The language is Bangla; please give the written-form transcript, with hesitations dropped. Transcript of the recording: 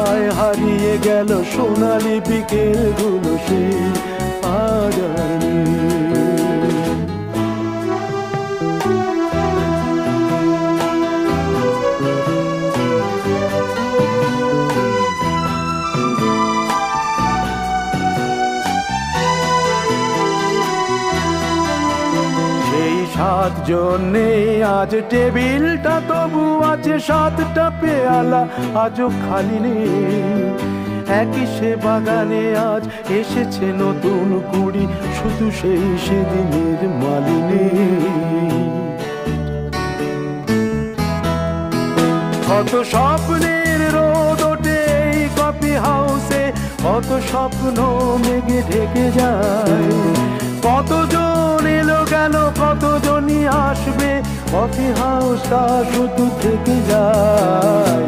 আয় হারিয়ে গেল সোনালি বিকেলগুলো সেই আজার সাতজন নেই আজ টেবিলটা, তবু আছে সাতটা পেয়ালা আজও খালি নেই। একই সে বাগানে আজ এসেছে নতুন কুড়ি, শুধু সেই সেদিনের মালিনী। কত স্বপ্নের রোদ ওঠে এই কফি হাউসে, কত স্বপ্ন মেঘে ঢেকে যায়। কতজন এলো গেল, কতজনই আসবে, কফি হাউসটা শুধু থেকে যায়।